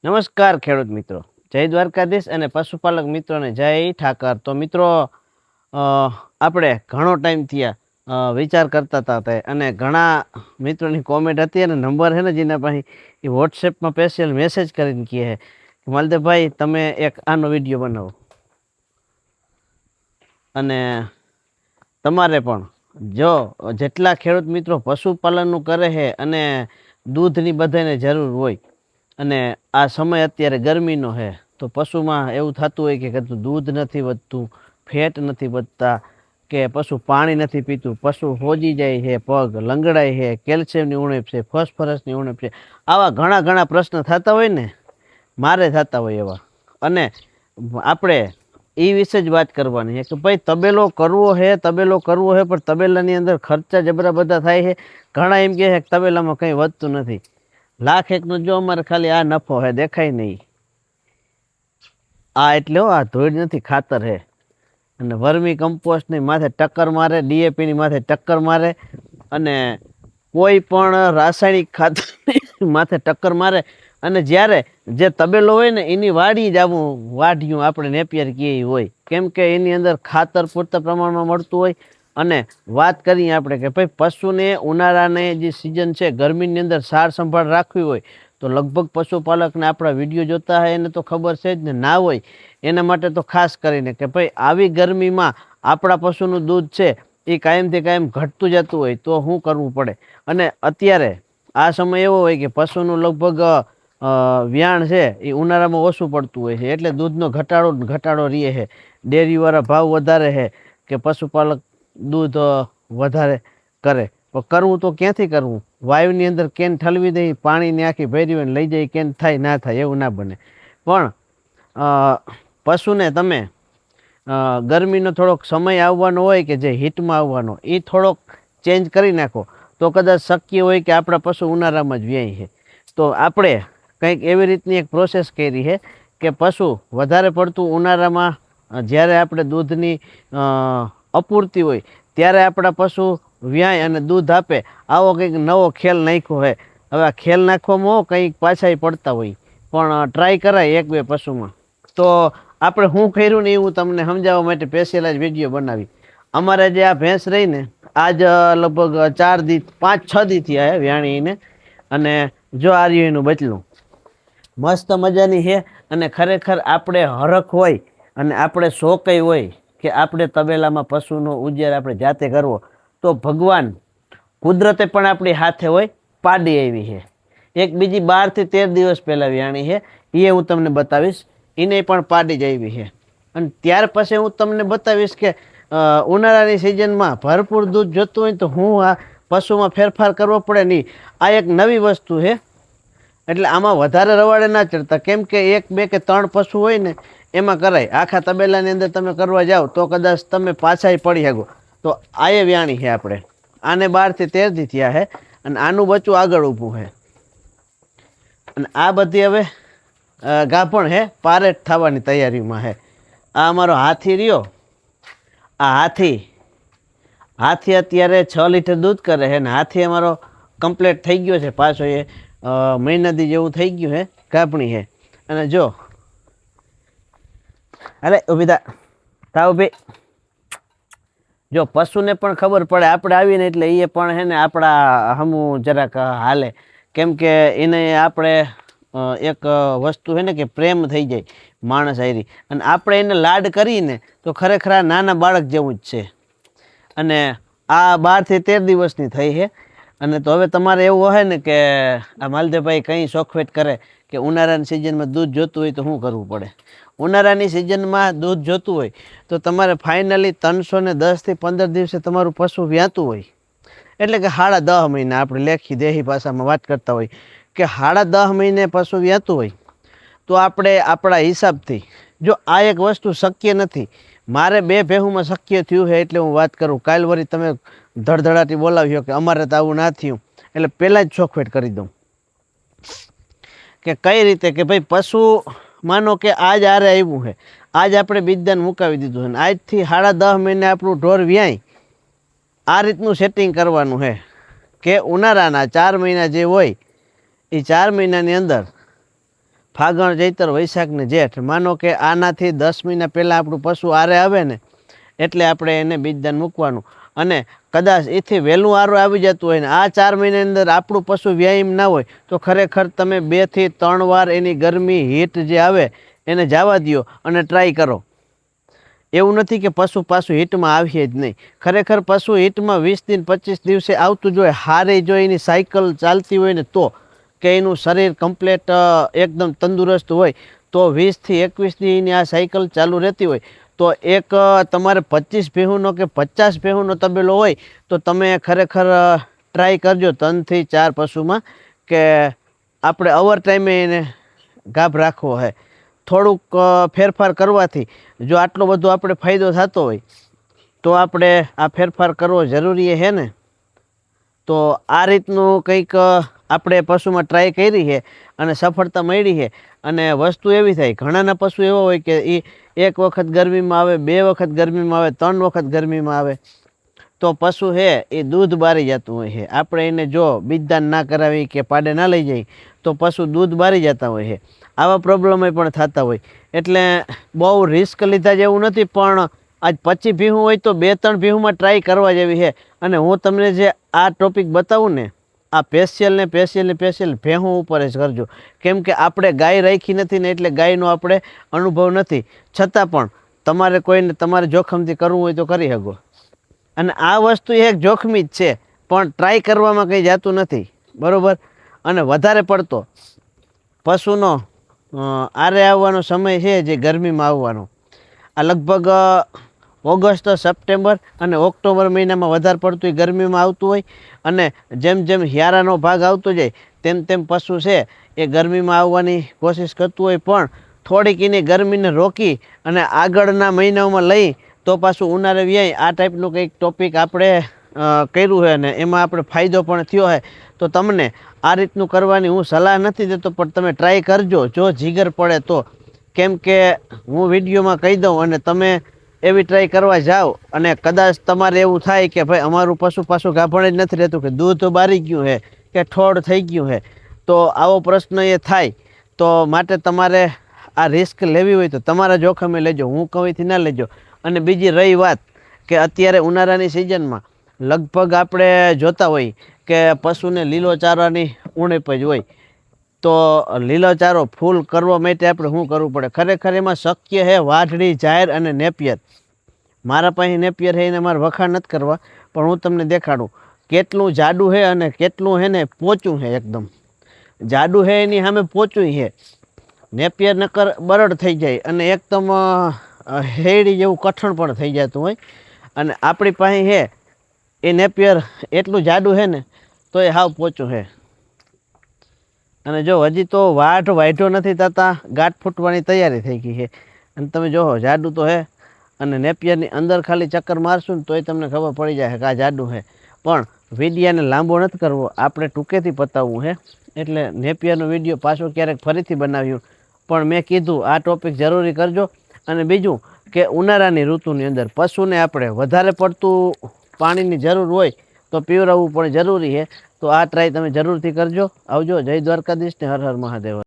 નમસ્કાર ખેડૂત મિત્રો, જય દ્વારકાધીશ અને પશુપાલક મિત્રોને જય ઠાકર। તો મિત્રો આપણે ઘણો ટાઈમ થયા વિચાર કરતા હતા અને ઘણા મિત્રોની કોમેન્ટ હતી અને નંબર છે ને જેના પાસે એ વોટ્સએપમાં સ્પેશિયલ મેસેજ કરીને કહે છે કે માલદેવભાઈ તમે એક આનો વિડીયો બનાવો અને તમારે પણ જો જેટલા ખેડૂત મિત્રો પશુપાલનનું કરે છે અને દૂધની બધાને જરૂર હોય અને આ સમય અત્યારે ગરમીનો છે તો પશુમાં એવું થતું હોય કે દૂધ નથી વધતું, ફેટ નથી વધતા કે પશુ પાણી નથી પીતું, પશુ હોજી જાય છે, પગ લંગડાય છે, કેલ્શિયમની ઉણપ છે, ફોસ્ફરસની ઉણપ છે, આવા ઘણા ઘણા પ્રશ્ન થતા હોય ને, મારે થતા હોય એવા। અને આપણે એ વિશે જ વાત કરવાની છે કે ભાઈ તબેલો કરવો છે પણ તબેલાની અંદર ખર્ચા જબરા બધા થાય છે। ઘણા એમ કહે છે કે તબેલામાં કંઈ વધતું નથી, લાખ એકનો જો અમારે ખાલી આ નફો હે દેખાય નહીં, આ એટલે આ ધોઈડ નથી ખાતર હે અને વર્મી કમ્પોસ્ટની માથે ટક્કર મારે, ડીએપીની માથે ટક્કર મારે અને કોઈ પણ રાસાયણિક ખાતરની માથે ટક્કર મારે। અને જ્યારે જે તબેલો હોય ને એની વાડી જ આવું વાઢિયું આપણે નેપિયર કહીએ હોય, કેમ કે એની અંદર ખાતર પૂરતા પ્રમાણમાં મળતું હોય। અને વાત કરીએ આપણે કે ભાઈ પશુને ઉનાળાને જે સિઝન છે ગરમીની અંદર સાર સંભાળ રાખવી હોય તો લગભગ પશુપાલકને આપણા વિડીયો જોતા હોય એને તો ખબર છે જ ને, ના હોય એના માટે તો ખાસ કરીને કે ભાઈ આવી ગરમીમાં આપણા પશુનું દૂધ છે એ કાયમથી કાયમ ઘટતું જતું હોય તો શું કરવું પડે। અને અત્યારે આ સમય એવો હોય કે પશુનું લગભગ વ્યાણ છે એ ઉનાળામાં ઓછું પડતું હોય છે એટલે દૂધનો ઘટાડો રહે છે, ડેરીવાળા ભાવ વધારે છે કે પશુપાલક દૂધ વધારે કરે, પણ કરવું તો ક્યાંથી કરવું? વાયુની અંદર કેન ઠલવી દઈ, પાણીની આખી ભેરી હોય લઈ જાય કેન થાય ના થાય એવું ના બને। પણ પશુને તમે ગરમીનો થોડોક સમય આવવાનો હોય કે જે હીટમાં આવવાનો એ થોડોક ચેન્જ કરી નાખો તો કદાચ શક્ય હોય કે આપણા પશુ ઉનાળામાં જ વ્યાય છે। તો આપણે કંઈક એવી રીતની એક પ્રોસેસ કરી છે કે પશુ વધારે પડતું ઉનાળામાં જ્યારે આપણે દૂધની અપૂર્તિ હોય ત્યારે આપણા પશુ વ્યાય અને દૂધ આપે, આવો કંઈક નવો ખેલ નાખ્યો છે। હવે આ ખેલ નાખવામાં કંઈક પાછા પડતા હોય પણ ટ્રાય કરાય એક બે પશુમાં। તો આપણે શું કર્યું ને એ હું તમને સમજાવવા માટે સ્પેશિયલ જ વિડીયો બનાવી। અમારે જે આ ભેંસ રહી ને આજ લગભગ 5-6 દી થયા વ્યાણીને અને જો આ રહ્યું એનું બચલું મસ્ત મજાની છે। અને ખરેખર આપણે હરખ હોય અને આપણે શોખય હોય કે આપણે તબેલામાં પશુનો ઉછેર આપણે જાતે કરવો તો ભગવાન કુદરતે પણ આપણી હાથે હોય પાડી આવી છે। એક બીજી 12 થી 13 દિવસ પહેલાં વ્યાણી છે એ હું તમને બતાવીશ, એને પણ પાડી જ આવી છે। અને ત્યાર પછી હું તમને બતાવીશ કે ઉનાળાની સિઝનમાં ભરપૂર દૂધ જોતું હોય તો હું આ પશુમાં ફેરફાર કરવો પડે નહીં, આ એક નવી વસ્તુ છે એટલે આમાં વધારે રવાડે ના ચડતા, કેમ કે 1, 2 કે 3 પશુ હોય ને એમાં કરાય। આખા તબેલાની અંદર તમે કરવા જાઓ તો કદાચ તમે પાછા પડી શકો। તો આ એ વ્યાણી છે આપણે, આને 12 થી 13 દી થયા છે અને આનું બચ્ચું આગળ ઊભું છે અને આ બધી હવે ગાભણ છે, પારેટ થવાની તૈયારીમાં છે। આ અમારો હાથી રહ્યો, આ હાથી અત્યારે 6 લીટર દૂધ કરે છે ને હાથી અમારો કમ્પ્લીટ થઈ ગયો છે પાછો, એ મહિનાથી જેવું થઈ ગયું છે, ગાભણી છે। અને જો અરે ઊભી થા ઊભી, જો પશુને પણ ખબર પડે આપણે આવીને એટલે એ પણ છે ને આપણા હમું જરાક હાલે, કેમ કે એને આપણે એક વસ્તુ છે ને કે પ્રેમ થઈ જાય માણસ હારી અને આપણે એને લાડ કરીને તો ખરેખર આ નાના બાળક જેવું જ છે। અને આ 12 થી 13 દિવસની થઈ છે અને તો હવે તમારે એવું હોય ને કે આ માલદેવભાઈ કંઈ શોખવેટ કરે કે ઉનાળાની સિઝનમાં દૂધ જોતું હોય તો શું કરવું પડે? ઉનાળાની સિઝનમાં દૂધ જોતું હોય તો તમારે ફાઇનલી 310 થી 15 દિવસે તમારું પશુ વ્યાતું હોય એટલે કે 10.5 મહિના, આપણે લેખી દેહી ભાષામાં વાત કરતા હોય કે 10.5 મહિને પશુ વ્યાતું હોય તો આપણે આપણા હિસાબથી, જો આ એક વસ્તુ શક્ય નથી, મારે 2 ભેહુમાં શક્ય થયું છે એટલે હું વાત કરું, કાલ વળી તમે ધડધડાટી બોલાવ્યો કે અમારે તો આવું ના થયું એટલે પહેલાં જ શોખવેટ કરી દઉં કે કઈ રીતે કે ભાઈ પશુ માનો કે આજ આરે આવ્યું છે, આજ આપણે બીજદાન મુકાવી દીધું છે ને આજથી 10.5 મહિને આપણું ઢોર વ્યાય, આ રીતનું સેટિંગ કરવાનું છે કે ઉનાળાના 4 મહિના જે હોય એ 4 મહિનાની અંદર ફાગણ ચૈતર વૈશાખ ને જેઠ, માનો કે આનાથી 10 મહિના પહેલાં આપણું પશુ આરે આવે ને એટલે આપણે એને બીજદાન મૂકવાનું. અને કદાચ એથી વહેલું આરો આવી જતું હોય ને આ 4 મહિનાની અંદર આપણું પશુ વ્યાયામ ના હોય તો ખરેખર તમે 2 થી 3 વાર એની ગરમી હીટ જે આવે એને જવા દો અને ટ્રાય કરો. એવું નથી કે પશુ પાછું હીટમાં આવીએ જ નહીં. ખરેખર પશુ હીટમાં 20 દિન 25 દિવસે આવતું જોઈએ. હારે જો એની સાયકલ ચાલતી હોય ને તો, કે એનું શરીર કમ્પ્લેટ એકદમ તંદુરસ્ત હોય તો 20 થી 21 દીની આ સાયકલ ચાલુ રહેતી હોય તો એક તમારે 25 ભેહુંનો કે 50 ભેહુંનો તબેલો હોય તો તમે ખરેખર ટ્રાય કરજો 3 થી 4 પશુમાં કે આપણે ઓવર ટાઈમે એને ગાભ રાખવો હોય. થોડુંક ફેરફાર કરવાથી જો આટલો બધો આપણે ફાયદો થતો હોય તો આપણે આ ફેરફાર કરવો જરૂરી છે ને. તો આ રીતનું કંઈક આપણે પશુમાં ટ્રાય કરી છે અને સફળતા મળી છે. અને વસ્તુ એવી થાય, ઘણાના પશુ એવા હોય કે એ 1 વખત ગરમીમાં આવે, 2 વખત ગરમીમાં આવે, 3 વખત ગરમીમાં આવે તો પશુ છે એ દૂધ બારી જતું હોય છે. આપણે એને જો બીજદાન ના કરાવી કે પાડે ના લઈ જઈએ તો પશુ દૂધ બારી જતા હોય છે. આવા પ્રોબ્લેમ પણ થતા હોય. એટલે બહુ રિસ્ક લીધા જેવું નથી, પણ આજ 25 ભીહું હોય તો 2-3 ભીહુંમાં ટ્રાય કરવા જેવી છે. અને હું તમને જે આ ટોપિક બતાવું ને આ સ્પેશિયલ ભેહું ઉપર જ કરજો. કેમ કે આપણે ગાય રાખી નથી ને એટલે ગાયનો આપણે અનુભવ નથી. છતાં પણ તમારે કોઈને તમારે જોખમથી કરવું હોય તો કરી શકો. અને આ વસ્તુ એક જોખમી જ છે પણ ટ્રાય કરવામાં કંઈ જાતું નથી, બરાબર. અને વધારે પડતો પશુનો આરે આવવાનો સમય છે જે ગરમીમાં આવવાનો, આ લગભગ ઓગસ્ટ, સપ્ટેમ્બર અને ઓક્ટોબર મહિનામાં વધારે પડતું ગરમીમાં આવતું હોય. અને જેમ જેમ હિયારાનો ભાગ આવતો જાય તેમ તેમ પશુ છે એ ગરમીમાં આવવાની કોશિશ કરતું હોય. પણ થોડીક એની ગરમીને રોકી અને આગળના મહિનાઓમાં લઈ તો પાછું ઉનાળે વ્યાય. આ ટાઈપનું કંઈક ટોપિક આપણે કર્યું છે ને એમાં આપણે ફાયદો પણ થયો છે. તો તમને આ રીતનું કરવાની હું સલાહ નથી દેતો, પણ તમે ટ્રાય કરજો જો જીગર પડે તો. કેમ કે હું વિડીયોમાં કહી દઉં અને તમે એવી ટ્રાય કરવા જાઓ અને કદાચ તમારે એવું થાય કે ભાઈ અમારું પશુ પાછું ગાભણ જ નથી રહેતું, કે દૂધ બારી ગયું છે કે ઠોડ થઈ ગયું છે, તો આવો પ્રશ્ન એ થાય. તો માટે તમારે આ રિસ્ક લેવી હોય તો તમારા જોખમે લેજો, હું કહીથી ના લેજો. અને બીજી રહી વાત કે અત્યારે ઉનાળાની સિઝનમાં લગભગ આપણે જોતા હોય કે પશુને લીલો ચારાની ઉણપ જ હોય. તો લીલો ચારો ફૂલ કરવા માટે આપણે શું કરવું પડે? ખરેખર એમાં શક્ય છે વાઢડી, જાહેર અને નેપિયર. મારા પાસે નેપિયર છે એને મારે વખાણ નથી કરવા, પણ હું તમને દેખાડું કેટલું જાડું છે અને કેટલું છે ને પોચું છે. એકદમ જાડું છે એની સામે પોચું છે. નેપિયર નકર બરડ થઈ જાય અને એકદમ હેડી જેવું કઠણ પણ થઈ જતું હોય. અને આપણી પાસે છે એ નેપિયર એટલું જાડું છે ને તો એ હાવ પોચું છે. અને જો હજી તો વાઢો નથી થતા, ગાંઠ ફૂટવાની તૈયારી થઈ ગઈ છે. અને તમે જોવો જાડું તો છે. અને નેપિયરની અંદર ખાલી ચક્કર મારશું ને તોય તમને ખબર પડી જાય કે આ જાડું છે. પણ વિડીયાને લાંબો નથી કરવો, આપણે ટૂંકેથી પતાવવું છે. એટલે નેપિયરનો વિડીયો પાછો ક્યારેક ફરીથી બનાવ્યું, પણ મેં કીધું આ ટોપિક જરૂરી કરજો. અને બીજું કે ઉનાળાની ઋતુની અંદર પશુને આપણે વધારે પડતું પાણીની જરૂર હોય તો પીવડાવવું પણ જરૂરી છે. તો આ ટ્રાય તમે જરૂરથી કરજો. આવજો. જય દ્વારકાધીશ ને હર હર મહાદેવ.